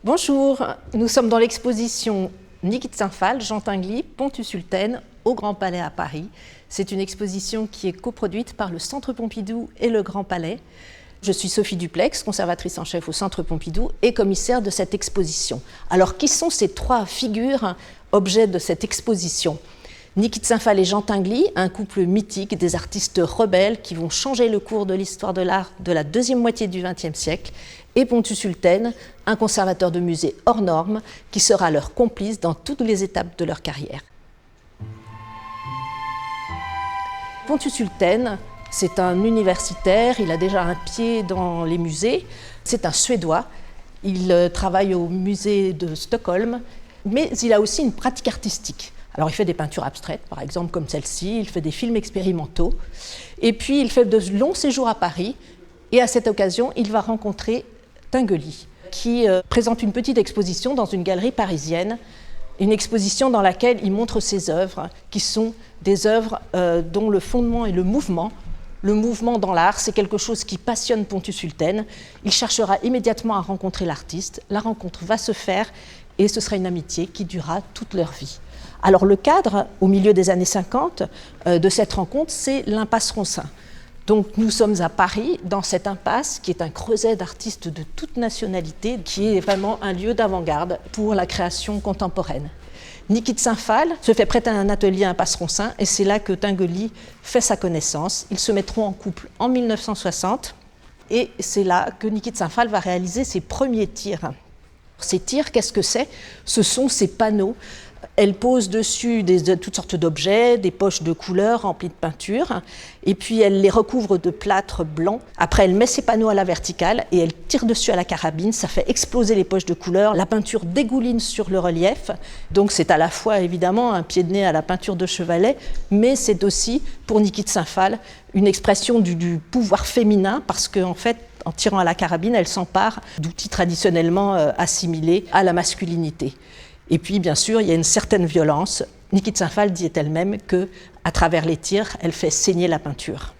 Bonjour, nous sommes dans l'exposition Niki de Saint-Phal, Jean Tinguely, Pont-tu-Sultane, au Grand Palais à Paris. C'est une exposition qui est coproduite par le Centre Pompidou et le Grand Palais. Je suis Sophie Duplex, conservatrice en chef au Centre Pompidou et commissaire de cette exposition. Alors, qui sont ces trois figures, objets de cette exposition ? Niki de Saint-Phal et Jean Tinguely, un couple mythique des artistes rebelles qui vont changer le cours de l'histoire de l'art de la deuxième moitié du XXe siècle, et Pont-tu-Sultane, un conservateur de musée hors norme qui sera leur complice dans toutes les étapes de leur carrière. Pont-tu-Sultane, c'est un universitaire, il a déjà un pied dans les musées, c'est un Suédois, il travaille au musée de Stockholm, mais il a aussi une pratique artistique. Alors il fait des peintures abstraites, par exemple comme celle-ci, il fait des films expérimentaux, et puis il fait de longs séjours à Paris, et à cette occasion, il va rencontrer Tinguely, qui présente une petite exposition dans une galerie parisienne, une exposition dans laquelle il montre ses œuvres, qui sont des œuvres dont le fondement est le mouvement. Le mouvement dans l'art, c'est quelque chose qui passionne Pont-tu-Sultane. Il cherchera immédiatement à rencontrer l'artiste. La rencontre va se faire et ce sera une amitié qui durera toute leur vie. Alors le cadre, au milieu des années 50, de cette rencontre, c'est l'impasse Ronsin. Donc nous sommes à Paris, dans cette impasse, qui est un creuset d'artistes de toute nationalité, qui est vraiment un lieu d'avant-garde pour la création contemporaine. Niki de Saint-Phal se fait prêter un atelier à Impasse Ronsin, et c'est là que Tinguely fait sa connaissance. Ils se mettront en couple en 1960, et c'est là que Niki de Saint-Phal va réaliser ses premiers tirs. Ces tirs, qu'est-ce que c'est ? Ce sont ces panneaux. Elle pose dessus toutes sortes d'objets, des poches de couleurs remplies de peinture, et puis elle les recouvre de plâtre blanc. Après, elle met ses panneaux à la verticale et elle tire dessus à la carabine. Ça fait exploser les poches de couleurs. La peinture dégouline sur le relief. Donc c'est à la fois évidemment un pied de nez à la peinture de Chevalet, mais c'est aussi, pour Niki de Saint-Phal, une expression du pouvoir féminin, parce qu'en fait, en tirant à la carabine, elle s'empare d'outils traditionnellement assimilés à la masculinité. Et puis, bien sûr, il y a une certaine violence. Niki de Saint-Phal dit elle-même qu'à travers les tirs, elle fait saigner la peinture.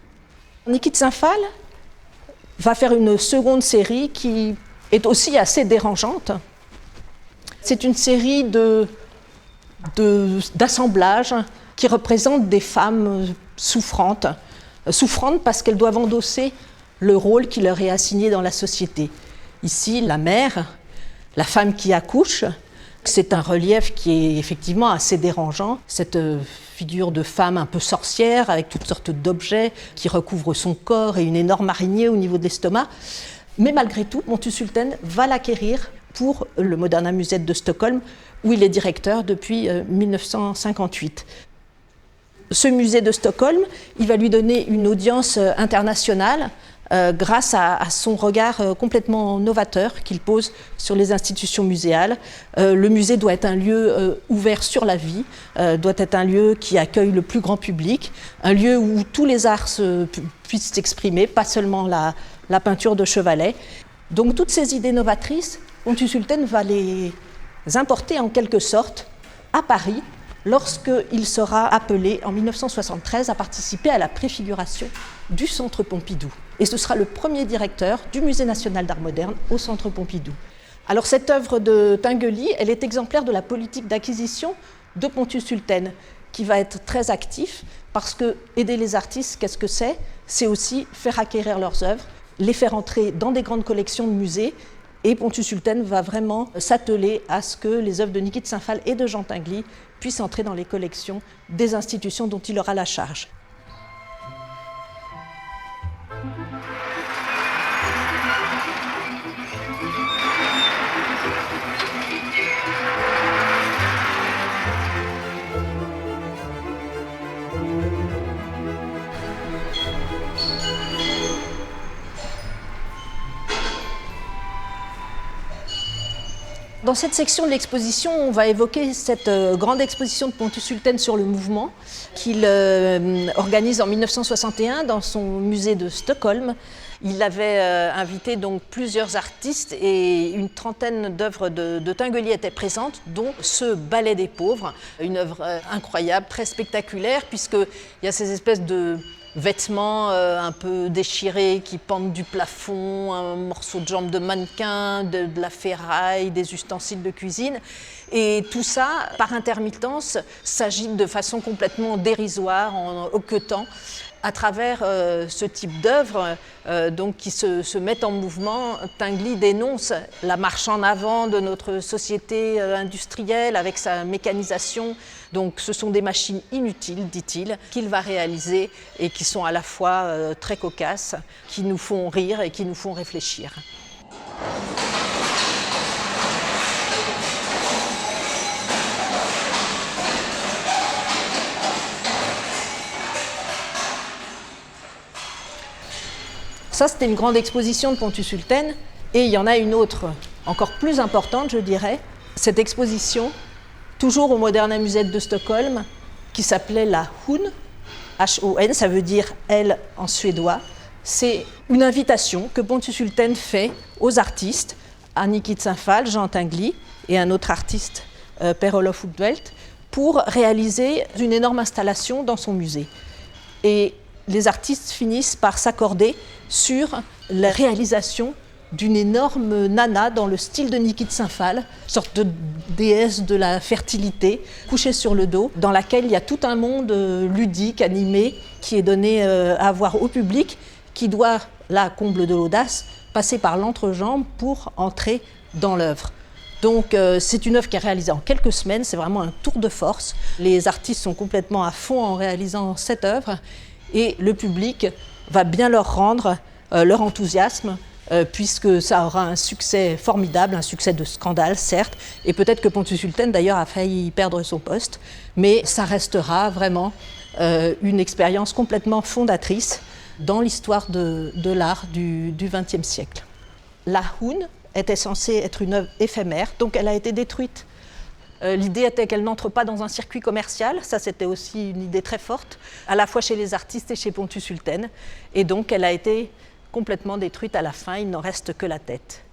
Niki de Saint-Phal va faire une seconde série qui est aussi assez dérangeante. C'est une série d'assemblages qui représentent des femmes souffrantes parce qu'elles doivent endosser le rôle qui leur est assigné dans la société. Ici, la mère, la femme qui accouche. C'est un relief qui est effectivement assez dérangeant, cette figure de femme un peu sorcière avec toutes sortes d'objets qui recouvrent son corps et une énorme araignée au niveau de l'estomac. Mais malgré tout, Pont-tu-Sultane va l'acquérir pour le Moderna Museet de Stockholm, où il est directeur depuis 1958. Ce musée de Stockholm, il va lui donner une audience internationale grâce à son regard complètement novateur qu'il pose sur les institutions muséales. Le musée doit être un lieu ouvert sur la vie, doit être un lieu qui accueille le plus grand public, un lieu où tous les arts puissent s'exprimer, pas seulement la peinture de Chevalet. Donc toutes ces idées novatrices, Pont-tu-Sultane va les importer en quelque sorte à Paris, lorsqu'il sera appelé en 1973 à participer à la préfiguration du Centre Pompidou. Et ce sera le premier directeur du Musée national d'art moderne au Centre Pompidou. Alors cette œuvre de Tinguely, elle est exemplaire de la politique d'acquisition de Pont-tu-Sultane, qui va être très actif, parce que aider les artistes, qu'est-ce que c'est ? C'est aussi faire acquérir leurs œuvres, les faire entrer dans des grandes collections de musées. Et Pont-tu-Sultane va vraiment s'atteler à ce que les œuvres de Niki de Saint-Phal et de Jean Tinguely puissent entrer dans les collections des institutions dont il aura la charge. Dans cette section de l'exposition, on va évoquer cette grande exposition de Pont-tu-Sultane sur le mouvement qu'il organise en 1961 dans son musée de Stockholm. Il avait invité donc plusieurs artistes et une trentaine d'œuvres de Tinguely étaient présentes, dont ce Ballet des pauvres, une œuvre incroyable, très spectaculaire, puisqu'il y a ces espèces de vêtements un peu déchirés qui pendent du plafond, un morceau de jambe de mannequin, de la ferraille, des ustensiles de cuisine. Et tout ça, par intermittence, s'agite de façon complètement dérisoire, en hoquetant, à travers ce type d'œuvre donc qui se met en mouvement. Tinguely dénonce la marche en avant de notre société industrielle avec sa mécanisation. Donc ce sont des machines inutiles, dit-il, qu'il va réaliser et qui sont à la fois très cocasses, qui nous font rire et qui nous font réfléchir. Ça, c'était une grande exposition de Pontus-Hulten, et il y en a une autre, encore plus importante, je dirais. Cette exposition, toujours au Moderna Museet de Stockholm, qui s'appelait la Hun, H-O-N, ça veut dire « elle » en suédois. C'est une invitation que Pontus-Hulten fait aux artistes, à Nikit Saint-Phal, Jean Tinguely, et un autre artiste, Per-Olof Uggfeldt, pour réaliser une énorme installation dans son musée. Et les artistes finissent par s'accorder sur la réalisation d'une énorme nana dans le style de Nikit Saint-Phal, sorte de déesse de la fertilité, couchée sur le dos, dans laquelle il y a tout un monde ludique, animé, qui est donné à voir au public, qui doit, là, comble de l'audace, passer par l'entrejambe pour entrer dans l'œuvre. Donc c'est une œuvre qui est réalisée en quelques semaines, c'est vraiment un tour de force. Les artistes sont complètement à fond en réalisant cette œuvre, et le public va bien leur rendre leur enthousiasme, puisque ça aura un succès formidable, un succès de scandale, certes, et peut-être que Pontus-Hulten, d'ailleurs, a failli perdre son poste, mais ça restera vraiment une expérience complètement fondatrice dans l'histoire de l'art du XXe siècle. La Hun était censée être une œuvre éphémère, donc elle a été détruite. L'idée était qu'elle n'entre pas dans un circuit commercial, ça c'était aussi une idée très forte, à la fois chez les artistes et chez Pontus-Hulten, et donc elle a été complètement détruite à la fin, il n'en reste que la tête.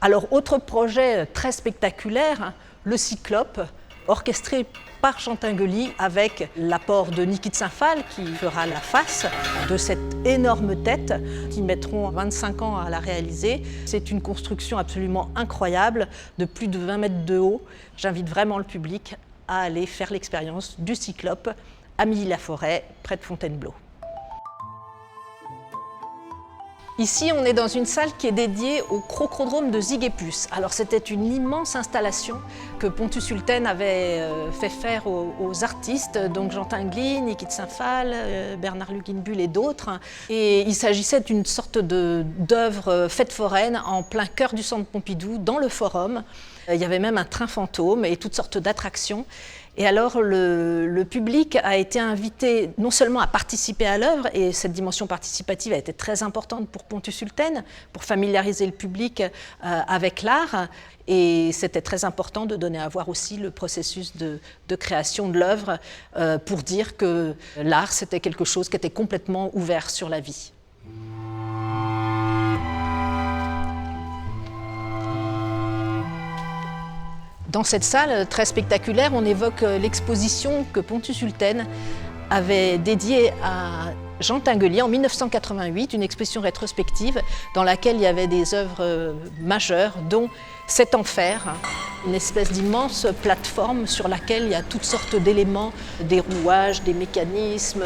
Alors autre projet très spectaculaire, le Cyclope, orchestré par Jean Tinguely avec l'apport de Nikit Saint-Phal qui fera la face de cette énorme tête qui mettront 25 ans à la réaliser. C'est une construction absolument incroyable de plus de 20 mètres de haut. J'invite vraiment le public à aller faire l'expérience du Cyclope à Milly-la-Forêt, près de Fontainebleau. Ici, on est dans une salle qui est dédiée au Crocodrome de Zygépus. Alors, c'était une immense installation que Pontus-Hulten avait fait faire aux artistes, donc Jean Tinguely, Nikit Saint-Phal, Bernard Luginbull et d'autres. Et il s'agissait d'une sorte d'œuvre fête foraine en plein cœur du centre Pompidou, dans le Forum. Il y avait même un train fantôme et toutes sortes d'attractions. Et alors le public a été invité non seulement à participer à l'œuvre, et cette dimension participative a été très importante pour Pontus-Hulten, pour familiariser le public avec l'art, et c'était très important de donner à voir aussi le processus de création de l'œuvre pour dire que l'art c'était quelque chose qui était complètement ouvert sur la vie. Dans cette salle très spectaculaire, on évoque l'exposition que Pontus-Hulten avait dédiée à Jean Tinguely en 1988, une exposition rétrospective dans laquelle il y avait des œuvres majeures, dont Cet enfer, une espèce d'immense plateforme sur laquelle il y a toutes sortes d'éléments, des rouages, des mécanismes,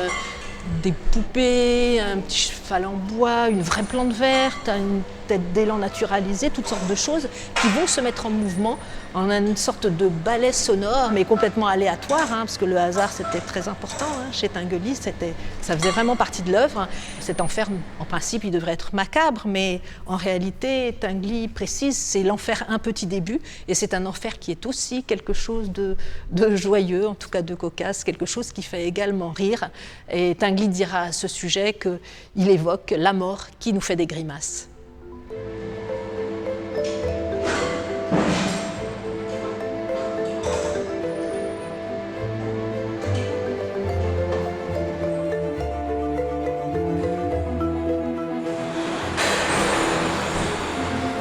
des poupées, un petit cheval en bois, une vraie plante verte, une tête d'élan naturalisée, toutes sortes de choses qui vont se mettre en mouvement en une sorte de ballet sonore, mais complètement aléatoire, parce que le hasard c'était très important chez Tinguely, ça faisait vraiment partie de l'œuvre. Cet enfer, en principe, il devrait être macabre, mais en réalité, Tinguely précise, c'est l'enfer un petit début, et c'est un enfer qui est aussi quelque chose de joyeux, en tout cas de cocasse, quelque chose qui fait également rire. Et Tinguely dira à ce sujet qu'il évoque la mort qui nous fait des grimaces.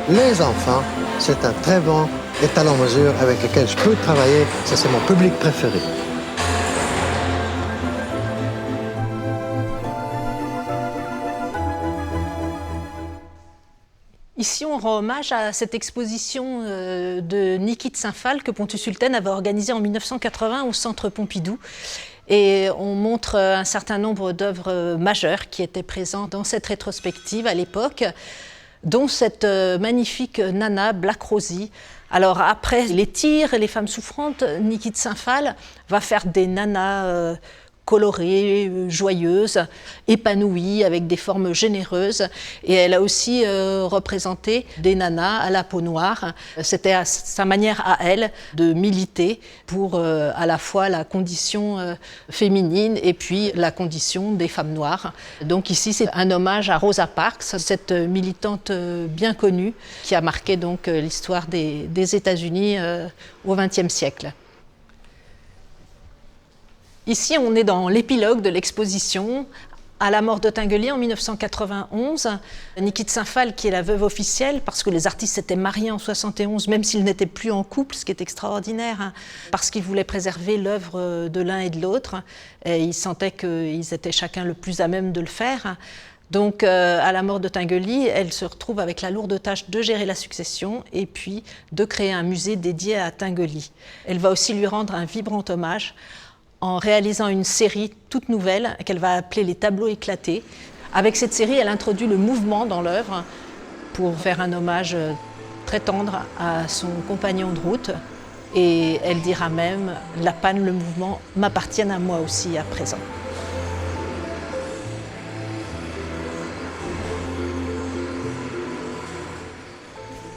Les enfants, c'est un très bon étalon-mesure avec lequel je peux travailler. Ça, c'est mon public préféré. Ici, on rend hommage à cette exposition de Niki de Saint-Phal que Pontus Hultén avait organisée en 1980 au Centre Pompidou. Et on montre un certain nombre d'œuvres majeures qui étaient présentes dans cette rétrospective à l'époque, dont cette magnifique nana Black Rosie. Alors après les tirs et les femmes souffrantes, Niki de Saint-Phal va faire des nanas colorées, joyeuses, épanouies, avec des formes généreuses. Et elle a aussi représenté des nanas à la peau noire. C'était sa manière à elle de militer pour à la fois la condition féminine et puis la condition des femmes noires. Donc ici, c'est un hommage à Rosa Parks, cette militante bien connue qui a marqué donc l'histoire des États-Unis au XXe siècle. Ici, on est dans l'épilogue de l'exposition. À la mort de Tinguely en 1991, Niki de Saint-Phal, qui est la veuve officielle, parce que les artistes s'étaient mariés en 1971, même s'ils n'étaient plus en couple, ce qui est extraordinaire, hein, parce qu'ils voulaient préserver l'œuvre de l'un et de l'autre, et ils sentaient qu'ils étaient chacun le plus à même de le faire. Donc, à la mort de Tinguely, elle se retrouve avec la lourde tâche de gérer la succession et puis de créer un musée dédié à Tinguely. Elle va aussi lui rendre un vibrant hommage en réalisant une série toute nouvelle qu'elle va appeler les tableaux éclatés. Avec cette série, elle introduit le mouvement dans l'œuvre pour faire un hommage très tendre à son compagnon de route. Et elle dira même « La panne, le mouvement m'appartiennent à moi aussi à présent ».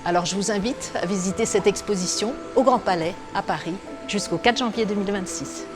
Alors je vous invite à visiter cette exposition au Grand Palais à Paris jusqu'au 4 janvier 2026.